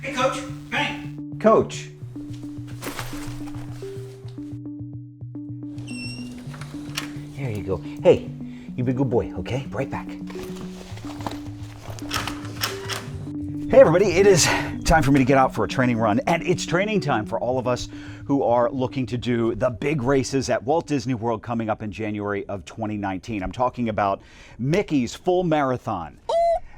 Hey, Coach. Hey. Coach. There you go. Hey, you be a good boy, okay? Right back. Hey everybody, it is time for me to get out for a training run, and it's training time for all of us who are looking to do the big races at Walt Disney World coming up in January of 2019. I'm talking about Mickey's full marathon.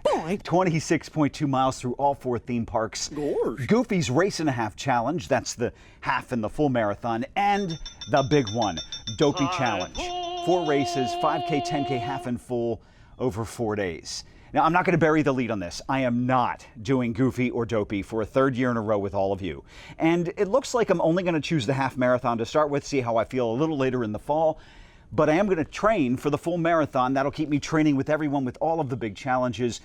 26.2 miles through all 4 theme parks. Gorge. Goofy's Race and a Half Challenge, that's the half and the full marathon, and the big one, Dopey Challenge. 4 races, 5K, 10K, half and full, over 4 days. Now, I'm not going to bury the lead on this. I am not doing Goofy or Dopey for a 3rd year in a row with all of you. And it looks like I'm only going to choose the half marathon to start with, see how I feel a little later in the fall. But I am going to train for the full marathon. That'll keep me training with everyone with all of the big challenges,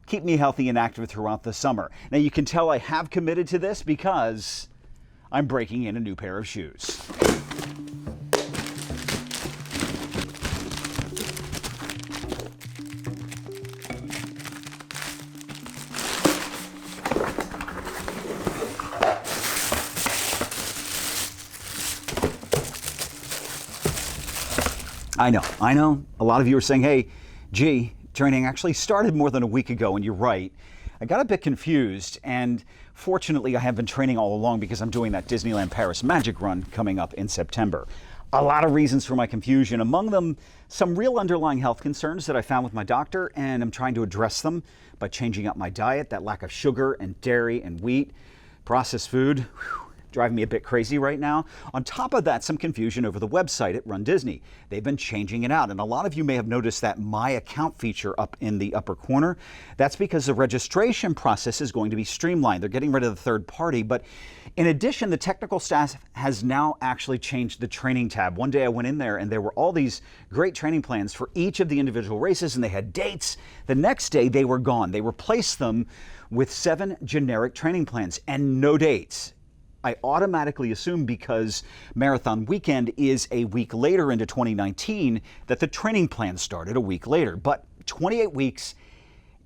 keep me healthy and active throughout the summer. Now, you can tell I have committed to this because I'm breaking in a new pair of shoes. I know. A lot of you are saying, hey, gee, training actually started more than a week ago, and you're right. I got a bit confused, and fortunately I have been training all along because I'm doing that Disneyland Paris Magic Run coming up in September. A lot of reasons for my confusion, among them some real underlying health concerns that I found with my doctor, and I'm trying to address them by changing up my diet, that lack of sugar and dairy and wheat, processed food. Driving me a bit crazy right now. On top of that, some confusion over the website at runDisney. They've been changing it out, and a lot of you may have noticed that My Account feature up in the upper corner. That's because the registration process is going to be streamlined. They're getting rid of the third party, but in addition, the technical staff has now actually changed the training tab. One day I went in there and there were all these great training plans for each of the individual races, and they had dates. The next day they were gone. They replaced them with 7 generic training plans and no dates. I automatically assume because Marathon Weekend is a week later into 2019 that the training plan started a week later. But 28 weeks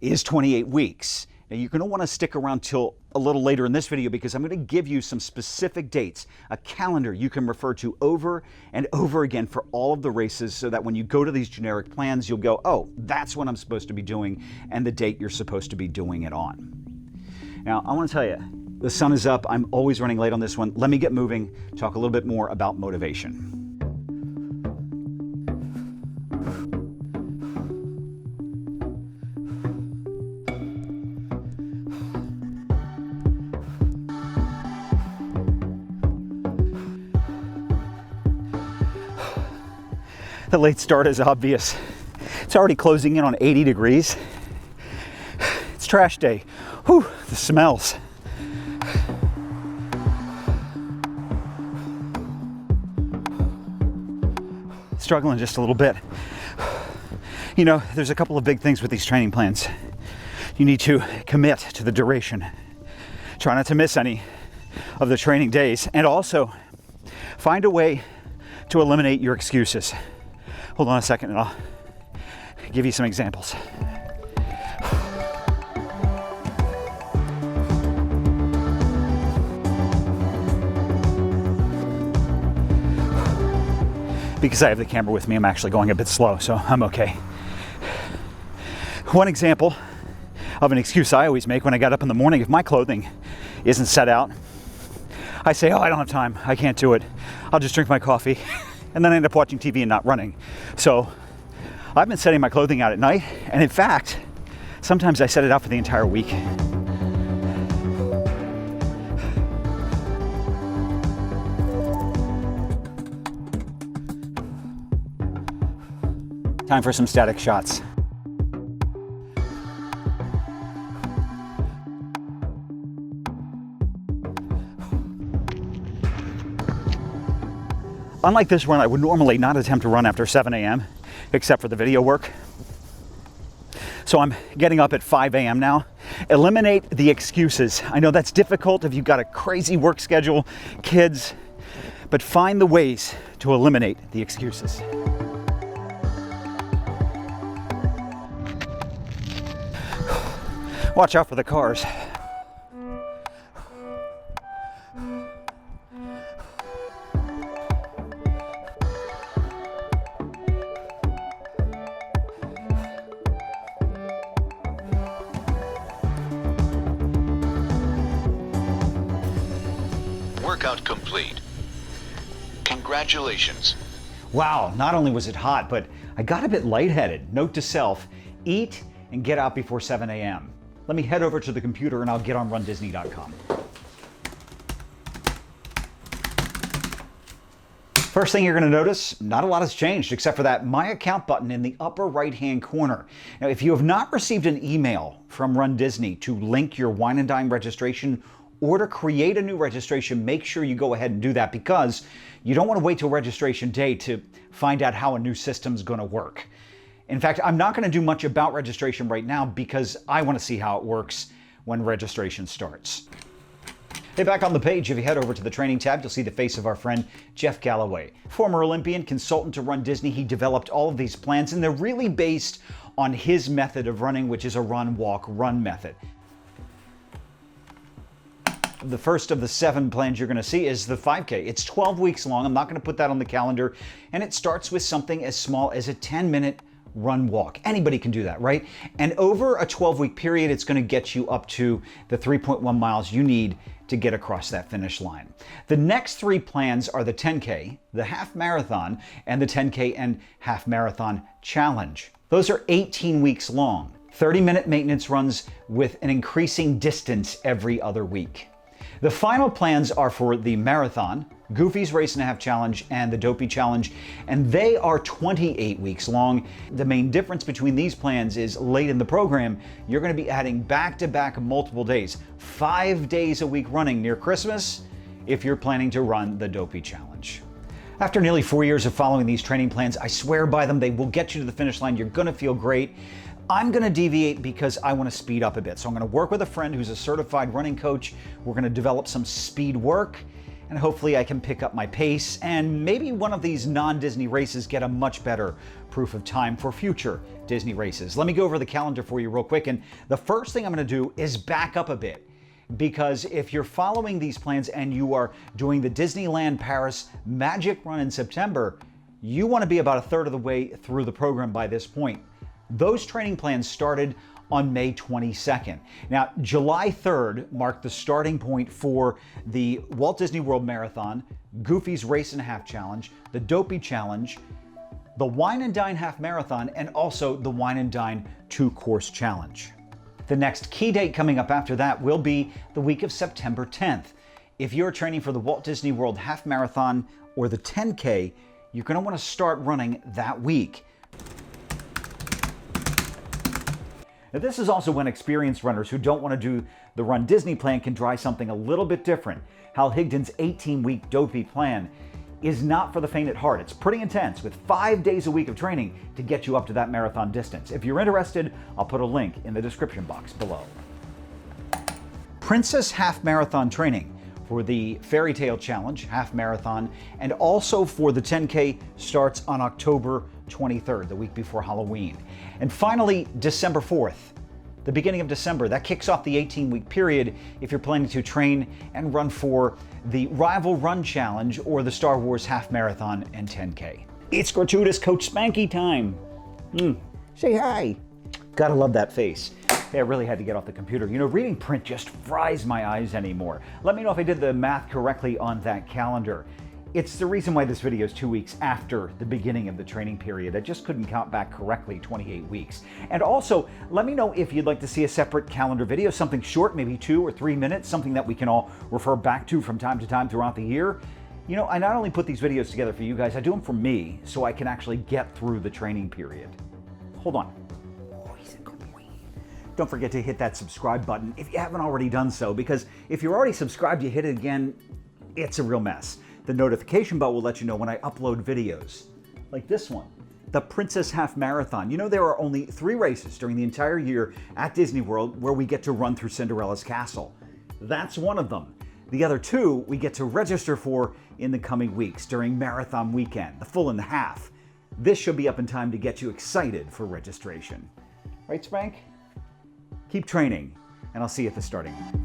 is 28 weeks. Now you're going to want to stick around till a little later in this video because I'm going to give you some specific dates, a calendar you can refer to over and over again for all of the races so that when you go to these generic plans, you'll go, oh, that's what I'm supposed to be doing and the date you're supposed to be doing it on. Now, I want to tell you, the sun is up. I'm always running late on this one. Let me get moving, talk a little bit more about motivation. The late start is obvious. It's already closing in on 80 degrees. It's trash day. Whew, the smells. Struggling just a little bit. You know, there's a couple of big things with these training plans. You need to commit to the duration. Try not to miss any of the training days, and also find a way to eliminate your excuses. Hold on a second and I'll give you some examples. Because I have the camera with me, I'm actually going a bit slow, so I'm okay. One example of an excuse I always make when I get up in the morning, if my clothing isn't set out, I say, oh, I don't have time, I can't do it. I'll just drink my coffee, and then I end up watching TV and not running. So I've been setting my clothing out at night, and in fact, sometimes I set it out for the entire week. Time for some static shots. Unlike this run, I would normally not attempt to run after 7 a.m., except for the video work. So I'm getting up at 5 a.m. now. Eliminate the excuses. I know that's difficult if you've got a crazy work schedule, kids, but find the ways to eliminate the excuses. Watch out for the cars. Workout complete. Congratulations. Wow, not only was it hot, but I got a bit lightheaded. Note to self, eat and get out before 7 a.m. Let me head over to the computer and I'll get on runDisney.com. First thing you're going to notice, not a lot has changed except for that My Account button in the upper right-hand corner. Now, if you have not received an email from Run Disney to link your Wine Dine registration or to create a new registration, make sure you go ahead and do that, because you don't want to wait till registration day to find out how a new system's going to work. In fact, I'm not going to do much about registration right now because I want to see how it works when registration starts. Hey, back on the page, if you head over to the training tab, you'll see the face of our friend Jeff Galloway. Former Olympian, consultant to Run Disney, he developed all of these plans, and they're really based on his method of running, which is a run, walk, run method. The first of the 7 plans you're going to see is the 5K. It's 12 weeks long. I'm not going to put that on the calendar. And it starts with something as small as a 10-minute run walk. Anybody can do that, right? And over a 12-week period, it's going to get you up to the 3.1 miles you need to get across that finish line. The next 3 plans are the 10K, the half marathon, and the 10K and half marathon challenge. Those are 18 weeks long, 30-minute maintenance runs with an increasing distance every other week. The final plans are for the marathon, Goofy's Race and a Half Challenge, and the Dopey Challenge, and they are 28 weeks long. The main difference between these plans is late in the program, you're going to be adding back-to-back multiple days, 5 days a week running near Christmas if you're planning to run the Dopey Challenge. After nearly 4 years of following these training plans, I swear by them, they will get you to the finish line. You're going to feel great. I'm going to deviate because I want to speed up a bit. So I'm going to work with a friend who's a certified running coach. We're going to develop some speed work, and hopefully I can pick up my pace, and maybe one of these non-Disney races get a much better proof of time for future Disney races. Let me go over the calendar for you real quick, and the first thing I'm going to do is back up a bit, because if you're following these plans and you are doing the Disneyland Paris Magic Run in September, you want to be about a third of the way through the program by this point. Those training plans started on May 22nd. Now, July 3rd marked the starting point for the Walt Disney World Marathon, Goofy's Race and a Half Challenge, the Dopey Challenge, the Wine Dine Half Marathon, and also the Wine Dine 2-Course Challenge. The next key date coming up after that will be the week of September 10th. If you're training for the Walt Disney World Half Marathon or the 10K, you're going to want to start running that week. Now, this is also when experienced runners who don't want to do the Run Disney plan can try something a little bit different. Hal Higdon's 18-week Dopey plan is not for the faint at heart. It's pretty intense, with 5 days a week of training to get you up to that marathon distance. If you're interested, I'll put a link in the description box below. Princess Half Marathon training for the Fairy Tale Challenge Half Marathon and also for the 10K starts on October 23rd, the week before Halloween. And finally, December 4th, the beginning of December, that kicks off the 18-week period if you're planning to train and run for the Rival Run Challenge or the Star Wars Half Marathon and 10K. It's gratuitous Coach Spanky time. Say hi. Gotta love that face. Hey, I really had to get off the computer. You know, reading print just fries my eyes anymore. Let me know if I did the math correctly on that calendar. It's the reason why this video is 2 weeks after the beginning of the training period. I just couldn't count back correctly 28 weeks. And also, let me know if you'd like to see a separate calendar video, something short, maybe 2 or 3 minutes, something that we can all refer back to from time to time throughout the year. You know, I not only put these videos together for you guys, I do them for me so I can actually get through the training period. Hold on. Oh, he's a good boy. Don't forget to hit that subscribe button if you haven't already done so, because if you're already subscribed, you hit it again, it's a real mess. The notification bell will let you know when I upload videos, like this one, the Princess Half Marathon. You know, there are only 3 races during the entire year at Disney World where we get to run through Cinderella's castle. That's one of them. The other 2 we get to register for in the coming weeks during Marathon Weekend, the full and the half. This should be up in time to get you excited for registration. Right, Spank? Keep training, and I'll see you at the starting line.